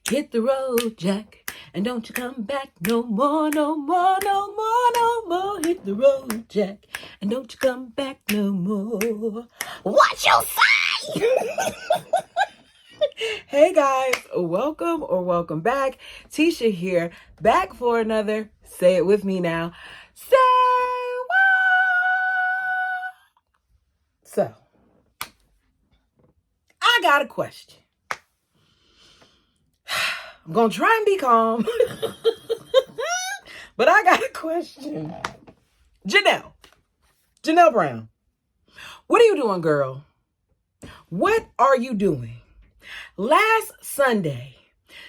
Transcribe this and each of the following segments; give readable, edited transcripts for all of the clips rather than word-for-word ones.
Hit the road, Jack, and don't you come back no more, no more, no more, no more. Hit the road, Jack, and don't you come back no more. What you say? Hey guys, welcome back. Tisha here, back for another, say it with me now, say what? So, I got a question. I'm going to try and be calm. But I got a question. Janelle Brown, what are you doing, girl? What are you doing? Last Sunday,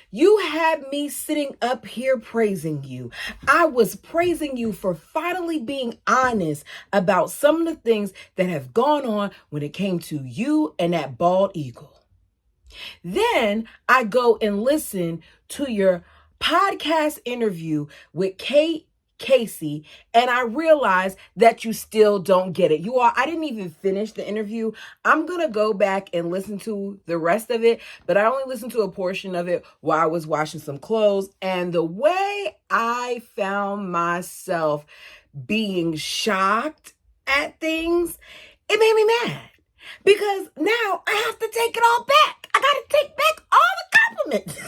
you had me sitting up here praising you. I was praising you for finally being honest about some of the things that have gone on when it came to you and that bald eagle. Then I go and listen to your podcast interview with Casey, and I realize that you still don't get it. You all, I didn't even finish the interview. I'm going to go back and listen to the rest of it, but I only listened to a portion of it while I was washing some clothes. And the way I found myself being shocked at things, it made me mad. Because now I have to take it all back. I got to take back all the compliments.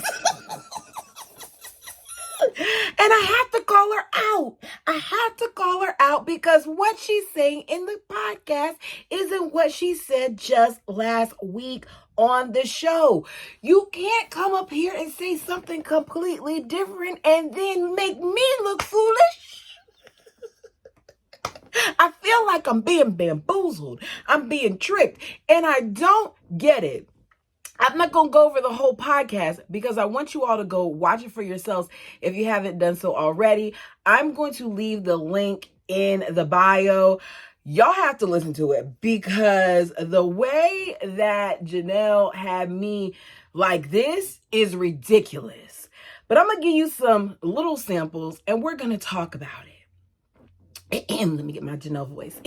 And I have to call her out. I have to call her out because what she's saying in the podcast isn't what she said just last week on the show. You can't come up here and say something completely different and then make me look foolish. I feel like I'm being bamboozled. I'm being tricked, and I don't get it. I'm not going to go over the whole podcast because I want you all to go watch it for yourselves if you haven't done so already. I'm going to leave the link in the bio. Y'all have to listen to it because the way that Janelle had me like this is ridiculous. But I'm going to give you some little samples and we're going to talk about it. Let me get my Janelle voice.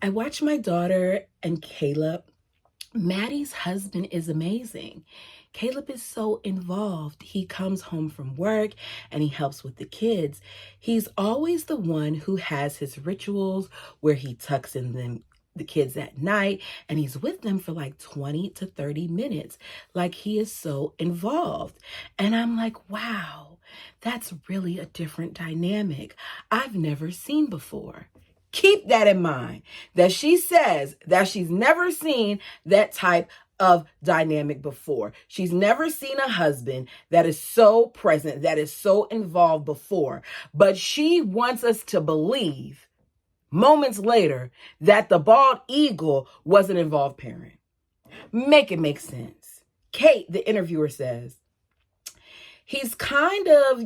I watch my daughter and Caleb. Maddie's husband is amazing. Caleb is so involved. He comes home from work and he helps with the kids. He's always the one who has his rituals where he tucks in the kids at night and he's with them for like 20 to 30 minutes. Like he is so involved. And I'm like, wow, that's really a different dynamic I've never seen before. Keep that in mind, that she says that she's never seen that type of dynamic before. She's never seen a husband that is so present, that is so involved before. But she wants us to believe moments later that the bald eagle was an involved parent. Make it make sense. Kate, the interviewer, says, he's kind of,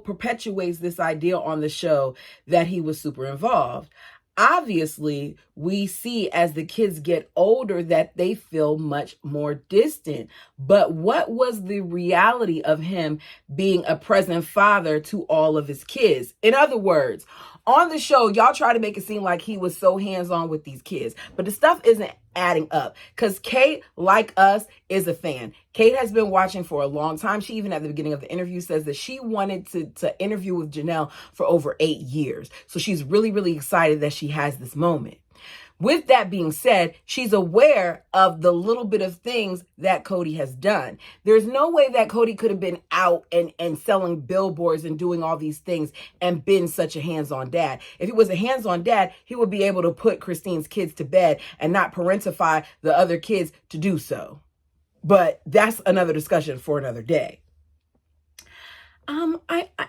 perpetuates this idea on the show that he was super involved. Obviously, we see as the kids get older that they feel much more distant. But what was the reality of him being a present father to all of his kids? In other words, on the show, y'all try to make it seem like he was so hands-on with these kids, but the stuff isn't adding up because Kate, like us, is a fan. Kate has been watching for a long time. She even at the beginning of the interview says that she wanted to interview with Janelle for over 8 years. So she's really, really excited that she has this moment. With that being said, she's aware of the little bit of things that Cody has done. There's no way that Cody could have been out and selling billboards and doing all these things and been such a hands-on dad. If he was a hands-on dad, he would be able to put Christine's kids to bed and not parentify the other kids to do so. But that's another discussion for another day.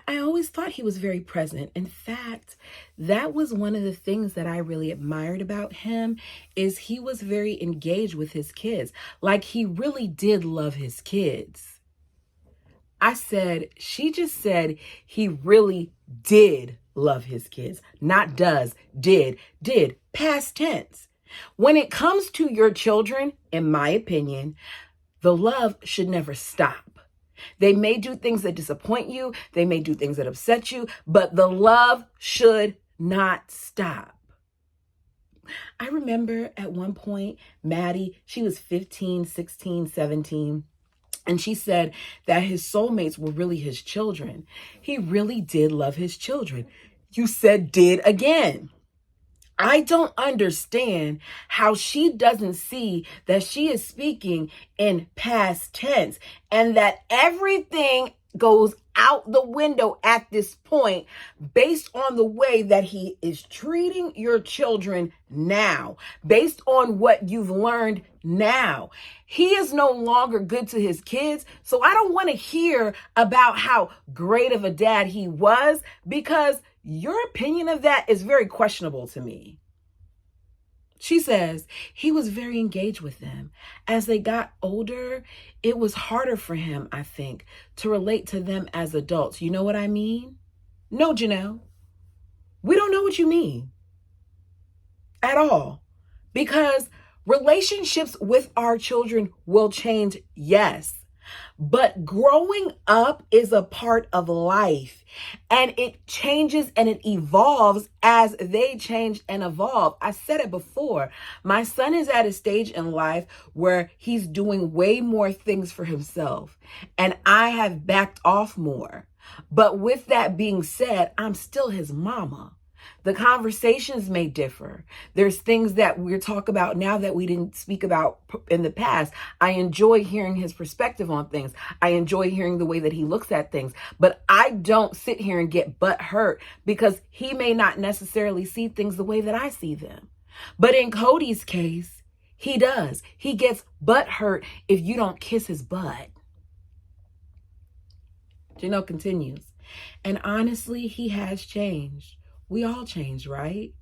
I always thought he was very present. In fact, that was one of the things that I really admired about him is he was very engaged with his kids. Like he really did love his kids. I said, she just said he really did love his kids. Not does, did, past tense. When it comes to your children, in my opinion, the love should never stop. They may do things that disappoint you. They may do things that upset you, but the love should not stop. I remember at one point, Maddie, she was 15, 16, 17. And she said that his soulmates were really his children. He really did love his children. You said did again. I don't understand how she doesn't see that she is speaking in past tense and that everything goes out the window at this point based on the way that he is treating your children now, based on what you've learned now. He is no longer good to his kids. So I don't want to hear about how great of a dad he was, because your opinion of that is very questionable to me. She says he was very engaged with them. As they got older, it was harder for him, I think, to relate to them as adults. You know what I mean? No, Janelle, we don't know what you mean at all, because relationships with our children will change, yes. But growing up is a part of life, and it changes and it evolves as they change and evolve. I said it before. My son is at a stage in life where he's doing way more things for himself, and I have backed off more. But with that being said, I'm still his mama. The conversations may differ. There's things that we're talking about now that we didn't speak about in the past. I enjoy hearing his perspective on things. I enjoy hearing the way that he looks at things. But I don't sit here and get butt hurt because he may not necessarily see things the way that I see them. But in Cody's case, he does. He gets butt hurt if you don't kiss his butt. Janelle continues. And honestly, he has changed. We all changed, right?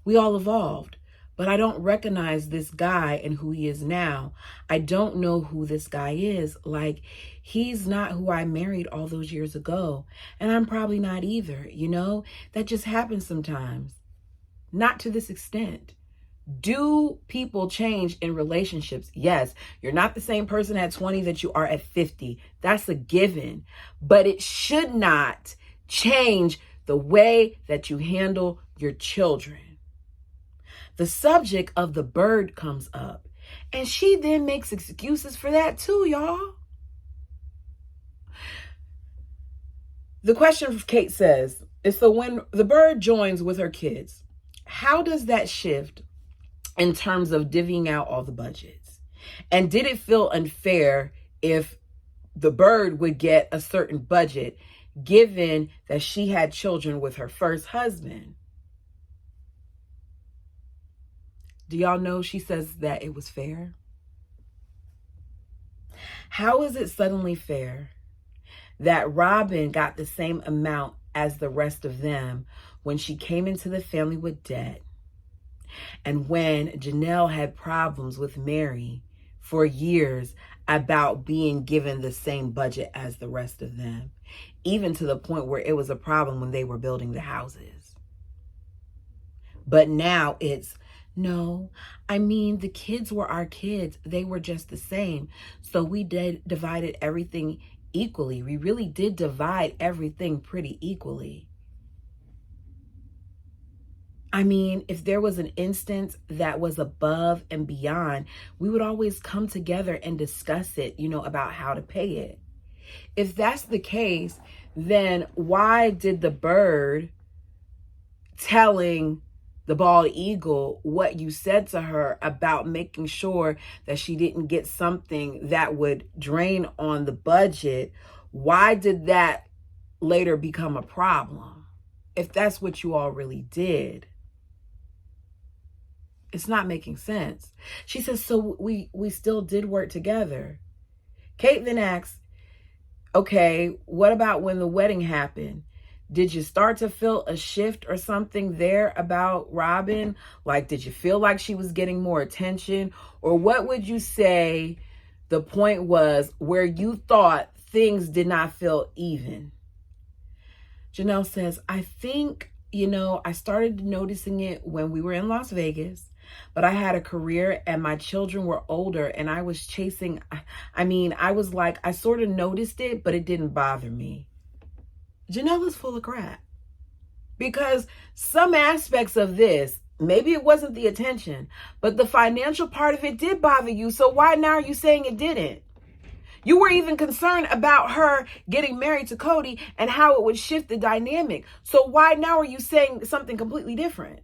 We all evolved, but I don't recognize this guy and who he is now. I don't know who this guy is. Like, he's not who I married all those years ago, and I'm probably not either, you know? That just happens sometimes. Not to this extent. Do people change in relationships? Yes. You're not the same person at 20 that you are at 50. That's a given, but it should not change the way that you handle your children. The subject of the bird comes up, and she then makes excuses for that too, y'all. The question from Kate says, so when the bird joins with her kids, how does that shift in terms of divvying out all the budgets? And did it feel unfair if the bird would get a certain budget given that she had children with her first husband? Do y'all know she says that it was fair? How is it suddenly fair that Robin got the same amount as the rest of them when she came into the family with debt? And when Janelle had problems with Mary for years about being given the same budget as the rest of them, even to the point where it was a problem when they were building the houses. But now it's, no, I mean, the kids were our kids. They were just the same. So we divided everything equally. We really did divide everything pretty equally. I mean, if there was an instance that was above and beyond, we would always come together and discuss it, about how to pay it. If that's the case, then why did the bird telling the bald eagle what you said to her about making sure that she didn't get something that would drain on the budget, why did that later become a problem? If that's what you all really did. It's not making sense. She says, so we still did work together. Kate then asks, okay, what about when the wedding happened? Did you start to feel a shift or something there about Robin? Like, did you feel like she was getting more attention? Or what would you say the point was where you thought things did not feel even? Janelle says, I think, I started noticing it when we were in Las Vegas. But I had a career and my children were older and I was chasing. I was like, I sort of noticed it, but it didn't bother me. Janelle is full of crap, because some aspects of this Maybe it wasn't the attention, but the financial part of it did bother you. So why now are you saying it didn't? You were even concerned about her getting married to Cody and how it would shift the dynamic. So why now are you saying something completely different?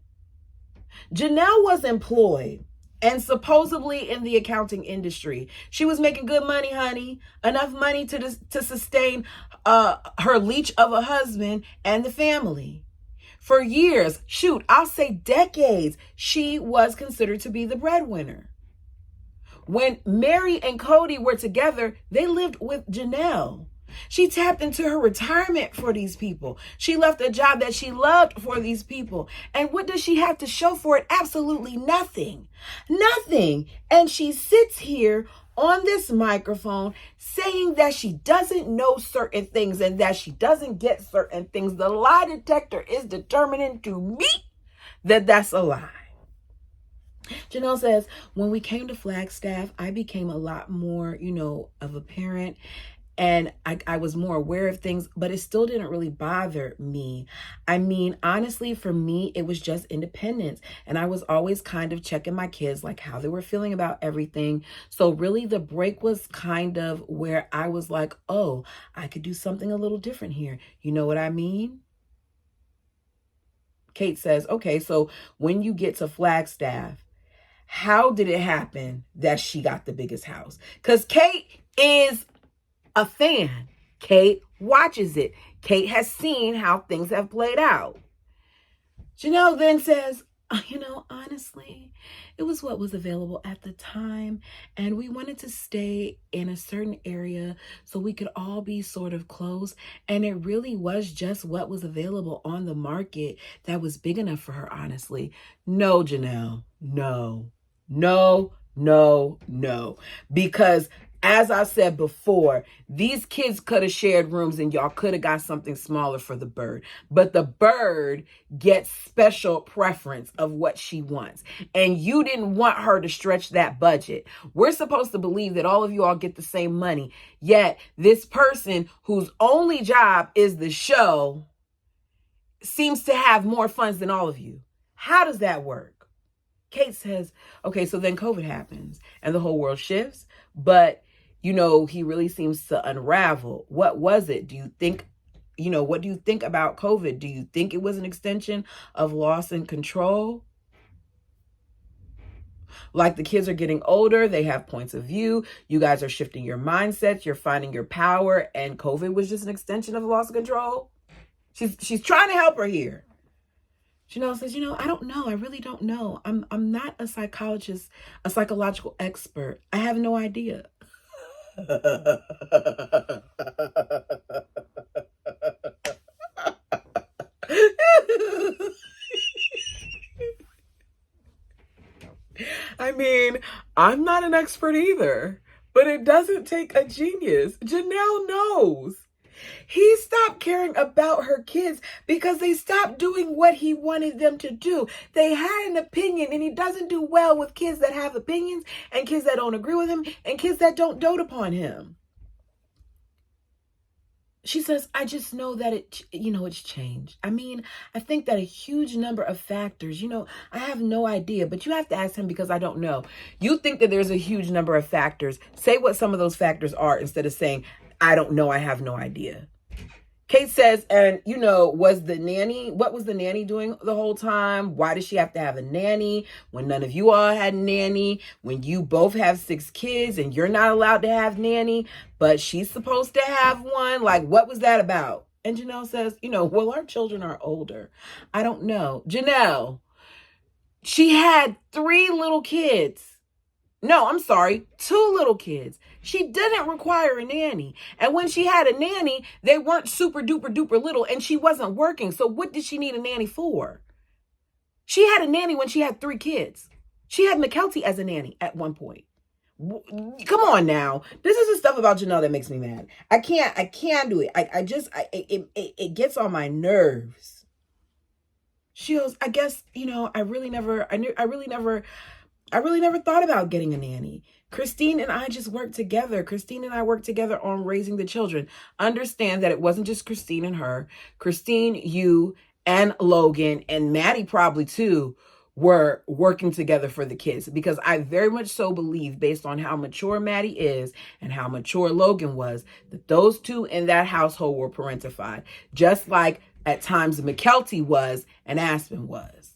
Janelle was employed and supposedly in the accounting industry. She was making good money, honey, enough money to sustain her leech of a husband and the family. For years, shoot, I'll say decades, she was considered to be the breadwinner. When Mary and Cody were together, they lived with Janelle. She tapped into her retirement for these people. She left a job that she loved for these people. And what does she have to show for it? Absolutely nothing. Nothing. And she sits here on this microphone saying that she doesn't know certain things and that she doesn't get certain things. The lie detector is determining to me that that's a lie. Janelle says, when we came to Flagstaff, I became a lot more, of a parent, and I was more aware of things, but it still didn't really bother me. I mean, honestly, for me, it was just independence. And I was always kind of checking my kids, like how they were feeling about everything. So really the break was kind of where I was like, oh, I could do something a little different here. You know what I mean? Kate says, okay, so when you get to Flagstaff, how did it happen that she got the biggest house? Because Kate is a fan. Kate watches it. Kate has seen how things have played out. Janelle then says, honestly, it was what was available at the time. And we wanted to stay in a certain area so we could all be sort of close. And it really was just what was available on the market that was big enough for her, honestly. No, Janelle, no. Because as I said before, these kids could have shared rooms and y'all could have got something smaller for the bird. But the bird gets special preference of what she wants. And you didn't want her to stretch that budget. We're supposed to believe that all of you all get the same money. Yet this person whose only job is the show seems to have more funds than all of you. How does that work? Kate says, okay, so then COVID happens and the whole world shifts, but he really seems to unravel. What was it? Do you think, what do you think about COVID? Do you think it was an extension of loss and control? Like the kids are getting older, they have points of view. You guys are shifting your mindsets. You're finding your power, and COVID was just an extension of loss of control. She's trying to help her here. Janelle says, I don't know. I really don't know. I'm not a psychologist, a psychological expert. I have no idea. I mean, I'm not an expert either, but it doesn't take a genius. Janelle knows. He stopped caring about her kids because they stopped doing what he wanted them to do. They had an opinion, and he doesn't do well with kids that have opinions and kids that don't agree with him and kids that don't dote upon him. She says, I just know that it's changed. I mean, I think that a huge number of factors, I have no idea, but you have to ask him because I don't know. You think that there's a huge number of factors. Say what some of those factors are instead of saying, I don't know, I have no idea. Kate says, and what was the nanny doing the whole time? Why does she have to have a nanny when none of you all had a nanny? When you both have 6 kids and you're not allowed to have nanny, but she's supposed to have one? Like, what was that about? And Janelle says, well, our children are older. I don't know. Janelle, she had 3 little kids. No, I'm sorry, 2 little kids. She didn't require a nanny. And when she had a nanny, they weren't super duper duper little and she wasn't working. So what did she need a nanny for? She had a nanny when she had 3 kids. She had McKelty as a nanny at one point. Come on now. This is the stuff about Janelle that makes me mad. I can't do it. It gets on my nerves. She goes, I guess, I really never thought about getting a nanny. Christine and I just worked together. Christine and I worked together on raising the children. Understand that it wasn't just Christine and her. Christine, you, and Logan, and Maddie probably too, were working together for the kids, because I very much so believe, based on how mature Maddie is and how mature Logan was, that those two in that household were parentified, just like at times McKelty was and Aspen was.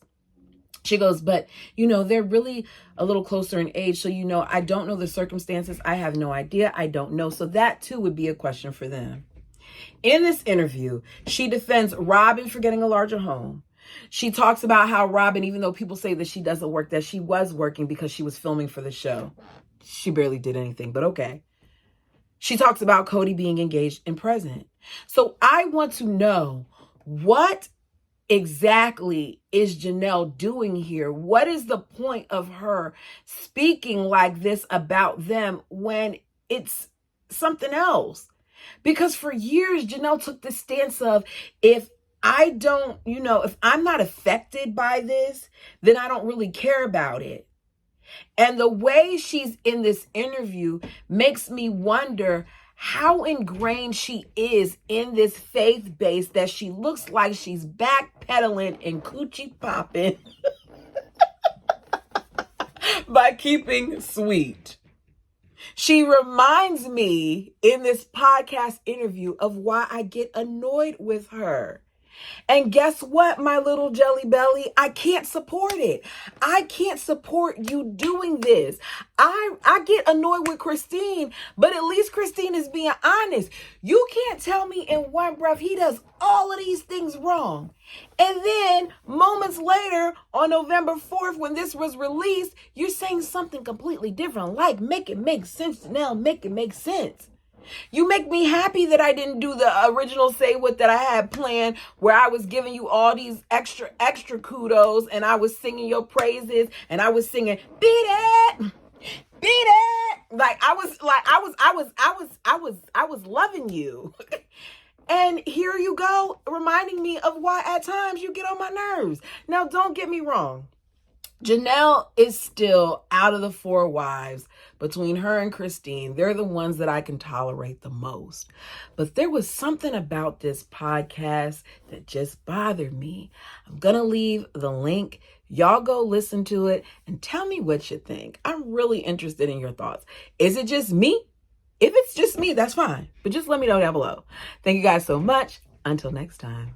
She goes, but, they're really a little closer in age. So, I don't know the circumstances. I have no idea. I don't know. So that, too, would be a question for them. In this interview, she defends Robin for getting a larger home. She talks about how Robin, even though people say that she doesn't work, that she was working because she was filming for the show. She barely did anything, but okay. She talks about Cody being engaged and present. So I want to know, what exactly is Janelle doing here? What is the point of her speaking like this about them when it's something else? Because for years, Janelle took the stance of, if I don't, if I'm not affected by this, then I don't really care about it. And the way she's in this interview makes me wonder how ingrained she is in this faith base that she looks like she's backpedaling and coochie popping by keeping sweet. She reminds me in this podcast interview of why I get annoyed with her. And guess what, my little jelly belly? I can't support it. I can't support you doing this. I get annoyed with Christine, but at least Christine is being honest. You can't tell me in one breath he does all of these things wrong. And then moments later, on November 4th, when this was released, you're saying something completely different. Like, make it make sense, Janelle, make it make sense. You make me happy that I didn't do the original Say What that I had planned, where I was giving you all these extra kudos, and I was singing your praises, and I was singing, beat it. Like I was loving you. And here you go, reminding me of why at times you get on my nerves. Now, don't get me wrong. Janelle is still, out of the four wives, between her and Christine, they're the ones that I can tolerate the most. But there was something about this podcast that just bothered me. I'm going to leave the link. Y'all go listen to it and tell me what you think. I'm really interested in your thoughts. Is it just me? If it's just me, that's fine. But just let me know down below. Thank you guys so much. Until next time.